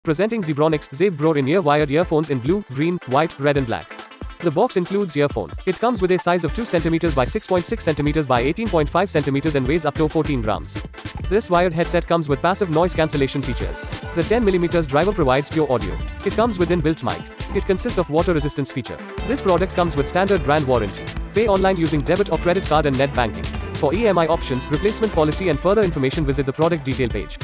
Presenting Zebronics ZebBro in-ear wired earphones in blue, green, white, red and black. The box includes earphone. It comes with a size of 2 cm by 6.6 cm by 18.5 cm and weighs up to 14 grams. This wired headset comes with passive noise cancellation features. The 10mm driver provides pure audio. It comes with inbuilt mic. It consists of water resistance feature. This product comes with standard brand warranty. Pay online using debit or credit card and net banking. For EMI options, replacement policy and further information, visit the product detail page.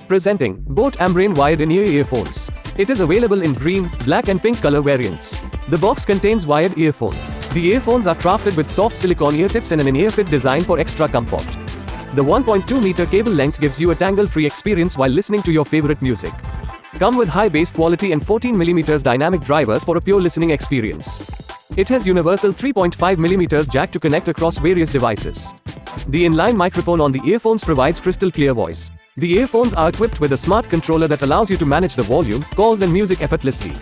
Presenting Boat Ambrain wired in-ear earphones. It is available in green, black and pink color variants. The box contains wired earphone. The earphones are crafted with soft silicone ear tips and an in-ear fit design for extra comfort. The 1.2 meter cable length gives you a tangle-free experience while listening to your favorite music. Come with high bass quality and 14mm dynamic drivers for a pure listening experience. It has universal 3.5mm jack to connect across various devices. The inline microphone on the earphones provides crystal clear voice. The earphones are equipped with a smart controller that allows you to manage the volume, calls and music effortlessly.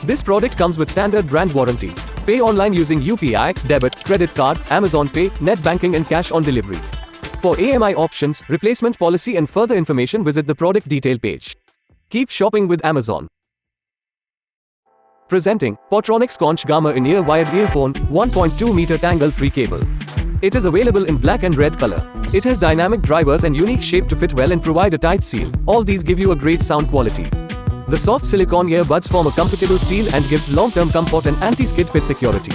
This product comes with standard brand warranty. Pay online using UPI, debit, credit card, Amazon Pay, net banking and cash on delivery. For AMI options, replacement policy and further information, visit the product detail page. Keep shopping with Amazon. Presenting Portronics Conch Gamma in-ear wired earphone, 1.2 meter tangle-free cable. It is available in black and red color. It has dynamic drivers and unique shape to fit well and provide a tight seal. All these give you a great sound quality. The soft silicone earbuds form a comfortable seal and gives long-term comfort and anti-skid fit security.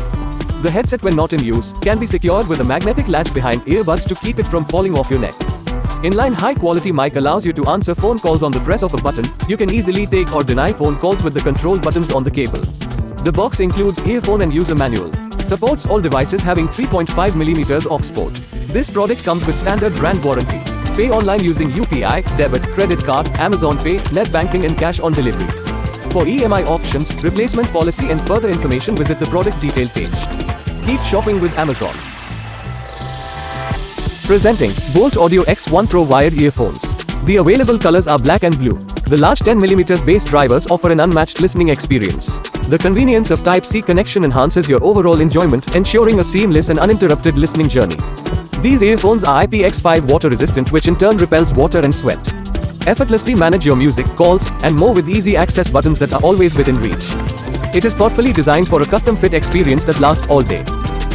The headset, when not in use, can be secured with a magnetic latch behind earbuds to keep it from falling off your neck. Inline high-quality mic allows you to answer phone calls on the press of a button. You can easily take or deny phone calls with the control buttons on the cable. The box includes earphone and user manual. Supports all devices having 3.5mm aux port. This product comes with standard brand warranty. Pay online using UPI, debit, credit card, Amazon Pay, net banking and cash on delivery. For EMI options, replacement policy and further information, visit the product detail page. Keep shopping with Amazon. Presenting Bolt Audio X1 Pro wired earphones. The available colors are black and blue. The large 10mm bass drivers offer an unmatched listening experience. The convenience of Type-C connection enhances your overall enjoyment, ensuring a seamless and uninterrupted listening journey. These earphones are IPX5 water resistant, which in turn repels water and sweat. Effortlessly manage your music, calls, and more with easy access buttons that are always within reach. It is thoughtfully designed for a custom-fit experience that lasts all day.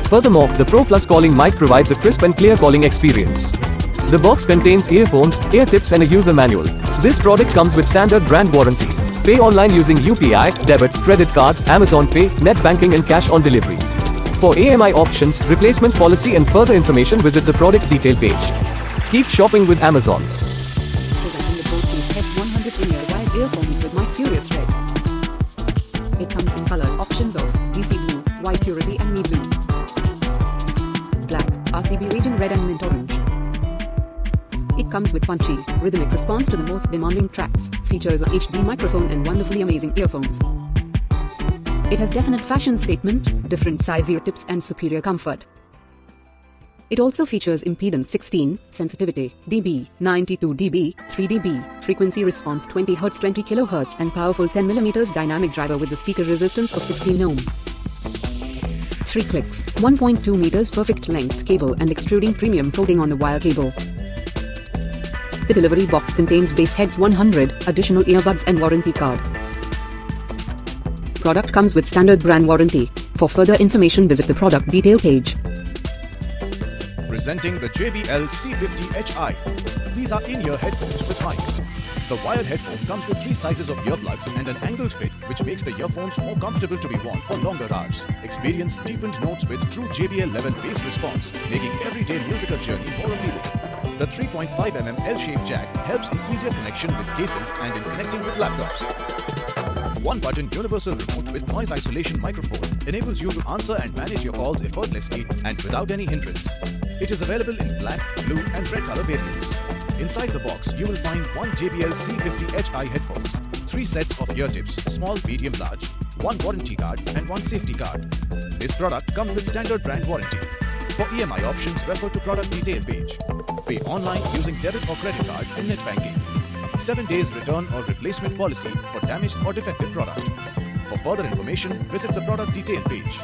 Furthermore, the Pro Plus calling mic provides a crisp and clear calling experience. The box contains earphones, ear tips and a user manual. This product comes with standard brand warranty. Pay online using UPI, debit, credit card, Amazon Pay, net banking and cash on delivery. For AMI options, replacement policy and further information, visit the product detail page. Keep shopping with Amazon. Presenting the Boat Heads 100 in-ear wired earphones with Mic Furious Red. It comes in color options of DC Blue, White Purity and Me Blue, Black, RCB Raging Red and Mint Orange. It comes with punchy, rhythmic response to the most demanding tracks, features a HD microphone and wonderfully amazing earphones. It has definite fashion statement, different size ear tips and superior comfort. It also features impedance 16, sensitivity, dB, 92 dB, 3 dB, frequency response 20 Hz 20 kHz and powerful 10mm dynamic driver with the speaker resistance of 16 ohm. 3 clicks, 1.2 meters perfect length cable and extruding premium coating on the wire cable. The delivery box contains Bass Heads 100, additional earbuds and warranty card. Product comes with standard brand warranty. For further information, visit the product detail page. Presenting the JBL C50HI. These are in-ear headphones with mic. The wired headphone comes with 3 sizes of earplugs and an angled fit, which makes the earphones more comfortable to be worn for longer hours. Experience deepened notes with true JBL level bass response, making everyday musical journey more appealing. The 3.5mm L-shaped jack helps in easier connection with cases and in connecting with laptops. One-button universal remote with noise isolation microphone enables you to answer and manage your calls effortlessly and without any hindrance. It is available in black, blue and red color variants. Inside the box, you will find one JBL C50HI headphones, 3 sets of ear tips, small, medium, large, 1 warranty card and 1 safety card. This product comes with standard brand warranty. For EMI options, refer to product detail page. Pay online using debit or credit card and net banking. 7 days return or replacement policy for damaged or defective product. For further information, visit the product detail page.